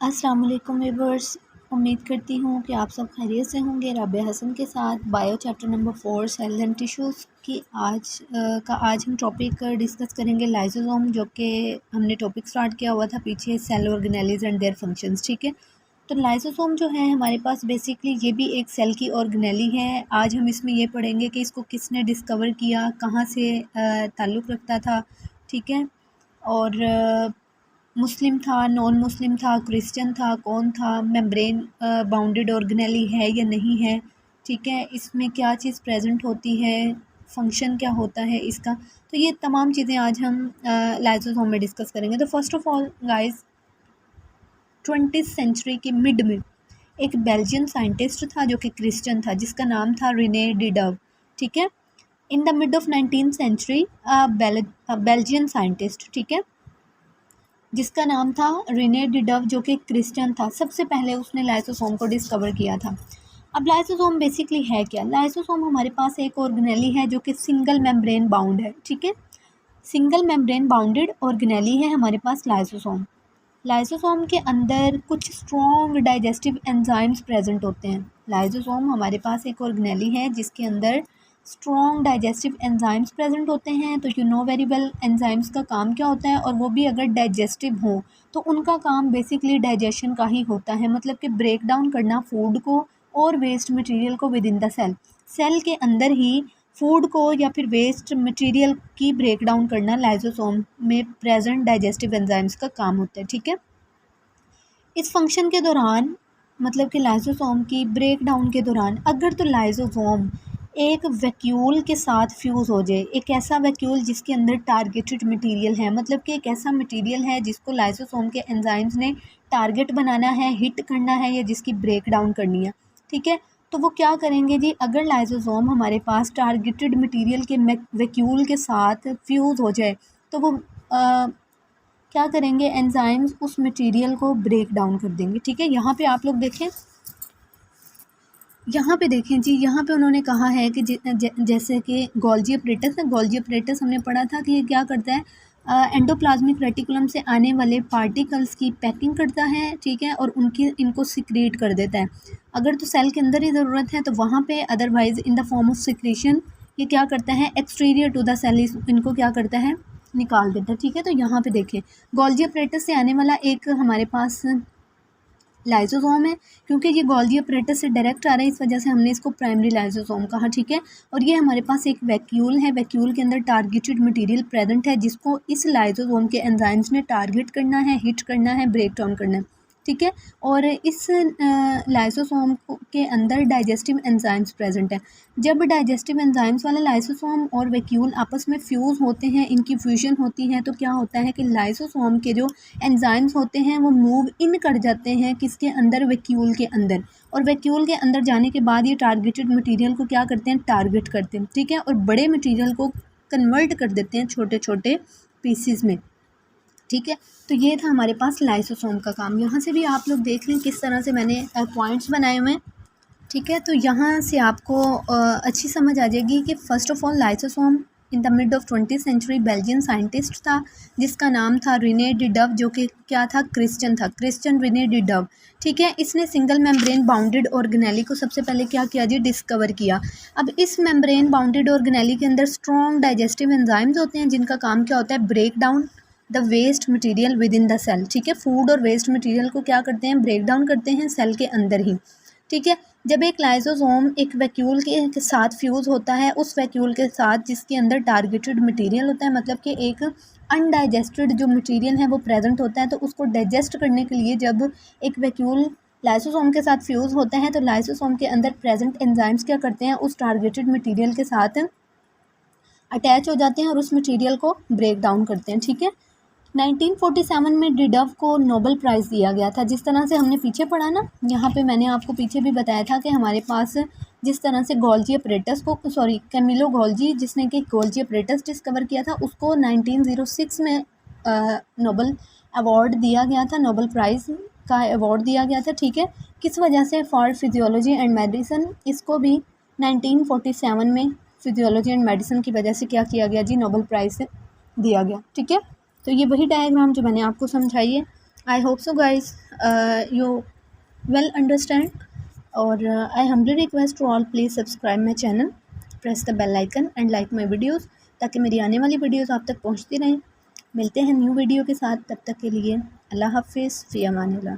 अस्सलाम वालेकुम व्यूअर्स। उम्मीद करती हूँ कि आप सब खैरियत से होंगे। राबिया हसन के साथ bio chapter number 4 cells and tissues की आज हम टॉपिक डिस्कस करेंगे लाइसोसोम, जो कि हमने टॉपिक स्टार्ट किया हुआ था पीछे, cell organelles and their functions. ठीक है, तो लाइसोसोम जो है हमारे पास बेसिकली ये भी एक सेल की ऑर्गेनेली है। आज हम इसमें ये पढ़ेंगे कि इसको किसने डिस्कवर किया, कहाँ से ताल्लुक़ रखता था। ठीक है, और मुस्लिम था, नॉन मुस्लिम था, क्रिश्चियन था, कौन था, मेम्ब्रेन बाउंडेड ऑर्गेनेली है या नहीं है। ठीक है, इसमें क्या चीज़ प्रेजेंट होती है, फंक्शन क्या होता है इसका, तो ये तमाम चीज़ें आज हम लाइसोसोम में डिस्कस करेंगे। तो first of all guys, 20th century के मिड में एक बेल्जियन साइंटिस्ट था जो कि क्रिश्चियन था, जिसका नाम था रिने डिडव। ठीक है, in the mid of 19th century Belgian scientist, ठीक है, जिसका नाम था रिने डिडव, जो कि क्रिश्चियन था, सबसे पहले उसने लाइसोसोम को डिस्कवर किया था। अब लाइसोसोम बेसिकली है क्या? लाइसोसोम हमारे पास एक ऑर्गेनेली है जो कि सिंगल मेम्ब्रेन बाउंड है। ठीक है, सिंगल मेम्ब्रेन बाउंडेड ऑर्गेनेली है हमारे पास लाइसोसोम। लाइसोसोम के अंदर कुछ स्ट्रॉन्ग डाइजेस्टिव एंजाइम्स प्रेजेंट होते हैं। लाइसोसोम हमारे पास एक ऑर्गेनेली है जिसके अंदर स्ट्रॉन्ग डाइजेस्टिव एंजाइम्स प्रेजेंट होते हैं। तो you know very well enzymes का काम क्या होता है, और वो भी अगर डाइजेस्टिव हो तो उनका काम बेसिकली डाइजेशन का ही होता है, मतलब कि ब्रेक डाउन करना फूड को और वेस्ट मटेरियल को within the cell. Cell के अंदर ही फूड को या फिर वेस्ट मटेरियल की ब्रेक डाउन करना लाइसोसोम में प्रेजेंट डाइजेस्टिव एंजाइम्स का काम होता है। ठीक है, इस फंक्शन के दौरान, मतलब कि लाइसोसोम की ब्रेक डाउन के दौरान, अगर तो लाइसोसोम एक वैक्यूल के साथ फ्यूज़ हो जाए, एक ऐसा वैक्यूल जिसके अंदर टारगेटेड मटेरियल है, मतलब कि एक ऐसा मटेरियल है जिसको लाइसोसोम के एंजाइम्स ने टारगेट बनाना है, हिट करना है, या जिसकी ब्रेक डाउन करनी है। ठीक है, तो वो क्या करेंगे जी, अगर लाइसोसोम हमारे पास टारगेटेड मटेरियल के वैक्यूल के साथ फ्यूज़ हो जाए तो वो क्या करेंगे, एंजाइम्स उस मटेरियल को ब्रेक डाउन कर देंगे। ठीक है, यहाँ पे आप लोग देखें, यहाँ पे देखें जी, यहाँ पे उन्होंने कहा है कि जैसे कि गोल्जी अपरेटस है। गोल्जी अपरेटस हमने पढ़ा था कि ये क्या करता है, एंडोप्लाज्मिक रेटिकुलम से आने वाले पार्टिकल्स की पैकिंग करता है। ठीक है, और इनको सिक्रेट कर देता है। अगर तो सेल के अंदर ही ज़रूरत है तो वहाँ पे, otherwise in the form of secretion ये क्या करता है, एक्सटीरियर टू द सेल इनको क्या करता है, निकाल देता है। ठीक है, तो यहाँ पे देखें, गोल्जी अपरेटस से आने वाला एक हमारे पास लाइसोसोम है। क्योंकि ये गोल्जी अपरेटस से डायरेक्ट आ रहा है, इस वजह से हमने इसको प्राइमरी लाइसोसोम कहा। ठीक है, और ये हमारे पास एक वैक्यूल है, वैक्यूल के अंदर टारगेटेड मटेरियल प्रेजेंट है जिसको इस लाइसोसोम के एंजाइम्स ने टारगेट करना है, हिट करना है, ब्रेक डाउन करना है। ठीक है, और इस लाइसोसोम के अंदर डाइजेस्टिव एंजाइम्स प्रेजेंट है। जब डाइजेस्टिव एंजाइम्स वाला लाइसोसोम और वैक्यूल आपस में फ्यूज़ होते हैं, इनकी फ्यूजन होती है, तो क्या होता है कि लाइसोसोम के जो एंजाइम्स होते हैं वो मूव इन कर जाते हैं किसके अंदर, वैक्यूल के अंदर। और वैक्यूल के अंदर जाने के बाद ये टारगेटेड मटेरियल को क्या करते हैं, टारगेट करते हैं। ठीक है, और बड़े मटेरियल को कन्वर्ट कर देते हैं छोटे छोटे पीसीज में। ठीक है, तो ये था हमारे पास लाइसोसोम का काम। यहाँ से भी आप लोग देख लें किस तरह से मैंने पॉइंट्स बनाए हुए हैं। ठीक है, तो यहाँ से आपको अच्छी समझ आ जाएगी कि first of all lysosome in the mid of 20th century Belgian scientist था जिसका नाम था रिने डिडव, जो कि क्या था, क्रिश्चियन था, क्रिश्चियन रिने डिडव। ठीक है, इसने सिंगल मेम्ब्रेन बाउंडेड ऑर्गेनेली को सबसे पहले क्या किया जी, डिस्कवर किया। अब इस मेम्ब्रेन बाउंडेड ऑर्गेनेली के अंदर स्ट्रॉन्ग डाइजेस्टिव एंजाइम्स होते हैं जिनका काम क्या होता है, break down the waste material within the cell. ठीक है, फूड और वेस्ट मटेरियल को क्या करते हैं, ब्रेक डाउन करते हैं सेल के अंदर ही। ठीक है, जब एक लाइसोसोम एक वैक्यूल के साथ फ्यूज़ होता है, उस वैक्यूल के साथ जिसके अंदर टारगेटेड मटेरियल होता है, मतलब कि एक अनडाइजेस्टेड जो मटेरियल है वो प्रेजेंट होता है, तो उसको डाइजेस्ट करने के लिए जब एक वैक्यूल लाइसोसोम के साथ फ्यूज़ होता है तो लाइसोसोम के अंदर प्रेजेंट एंजाइम्स क्या करते हैं, उस टारगेटेड मटेरियल के साथ अटैच हो जाते हैं और उस मटेरियल को ब्रेक डाउन करते हैं। ठीक है, 1947 में डिडव को नोबेल प्राइज़ दिया गया था। जिस तरह से हमने पीछे पढ़ा ना, यहाँ पे मैंने आपको पीछे भी बताया था कि हमारे पास जिस तरह से गोल्जी अपरेटस को, सॉरी कैमिलो गोल्जी, जिसने कि गोल्जी अपरेटस डिस्कवर किया था, उसको 1906 में नोबेल अवार्ड दिया गया था, नोबेल प्राइज़ का अवार्ड दिया गया था। ठीक है, किस वजह से, फॉर फिजियोलॉजी एंड मेडिसिन। इसको भी 1947 में फिजियोलॉजी एंड मेडिसिन की वजह से क्या किया गया जी, नोबेल प्राइज़ दिया गया। ठीक है, तो ये वही डायग्राम जो मैंने आपको समझाई है। I hope so guys you well understand, और I humbly request to all please subscribe my channel, press the bell icon and like my videos, ताकि मेरी आने वाली वीडियोज़ आप तक पहुँचती रहें। मिलते हैं न्यू वीडियो के साथ, तब तक के लिए अल्लाह हाफिज़, फ़ी अमानिल्लाह।